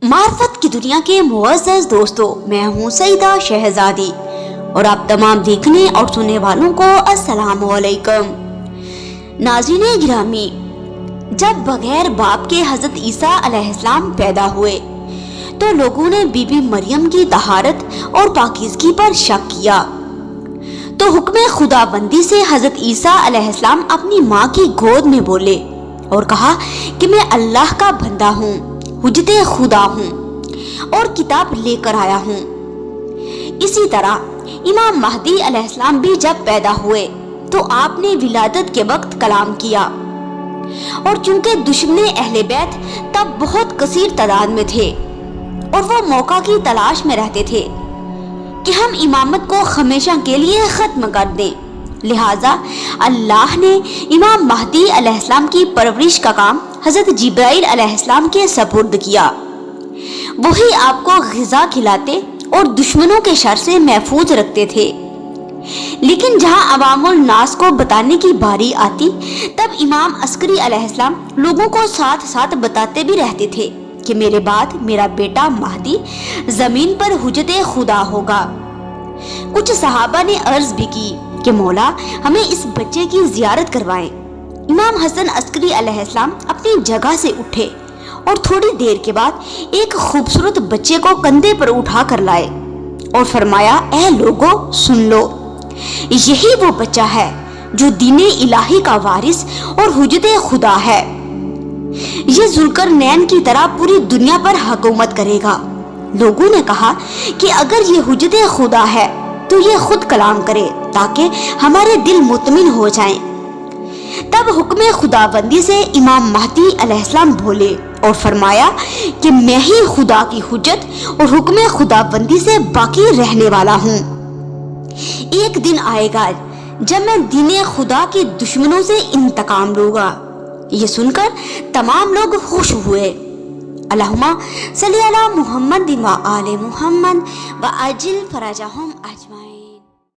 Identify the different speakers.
Speaker 1: معرفت کی دنیا کے معزز دوستو، میں ہوں سیدہ شہزادی اور آپ تمام دیکھنے اور سننے والوں کو السلام علیکم۔ ناظرین گرامی، جب بغیر باپ کے حضرت عیسیٰ علیہ السلام پیدا ہوئے تو لوگوں نے بی بی مریم کی طہارت اور پاکیزگی پر شک کیا، تو حکم خدا بندی سے حضرت عیسیٰ علیہ السلام اپنی ماں کی گود میں بولے اور کہا کہ میں اللہ کا بندہ ہوں، حجت خدا ہوں اور کتاب لے کر آیا ہوں۔ اسی طرح امام مہدی علیہ السلام بھی جب پیدا ہوئے تو آپ نے ولادت کے وقت کلام کیا، اور چونکہ دشمن اہل بیت تب بہت کثیر تعداد میں تھے اور وہ موقع کی تلاش میں رہتے تھے کہ ہم امامت کو ہمیشہ کے لیے ختم کر دیں، لہٰذا اللہ نے امام مہدی علیہ السلام کی پرورش کا کام حضرت جبرائیل علیہ السلام کے سپرد کیا۔ وہی آپ کو غذا کھلاتے اور دشمنوں کے شر سے محفوظ رکھتے تھے، لیکن جہاں عوام الناس کو بتانے کی باری آتی تب امام عسکری علیہ السلام لوگوں کو ساتھ ساتھ بتاتے بھی رہتے تھے کہ میرے بعد میرا بیٹا مہدی زمین پر حجت خدا ہوگا۔ کچھ صحابہ نے عرض بھی کی کہ مولا ہمیں اس بچے کی زیارت کروائیں۔ امام حسن عسکری علیہ السلام اپنی جگہ سے اٹھے اور تھوڑی دیر کے بعد ایک خوبصورت بچے کو کندھے پر اٹھا کر لائے اور فرمایا، اے لوگو سن لو، یہی وہ بچہ ہے جو دین الہی کا وارث اور حجت خدا ہے۔ یہ ذوالقرنین کی طرح پوری دنیا پر حکومت کرے گا۔ لوگوں نے کہا کہ اگر یہ حجت خدا ہے تو یہ خود کلام کرے تاکہ ہمارے دل مطمئن ہو جائیں۔ تب حکم خدا بندی سے امام مہدی علیہ السلام بولے اور فرمایا کہ میں ہی خدا کی حجت اور حکم خدا بندی سے باقی رہنے والا ہوں۔ ایک دن آئے گا جب میں دین خدا کے دشمنوں سے انتقام لوں گا۔ یہ سن کر تمام لوگ خوش ہوئے۔ اللہم صلی علی محمد و آل محمد و عجل فرجہم اجمعین۔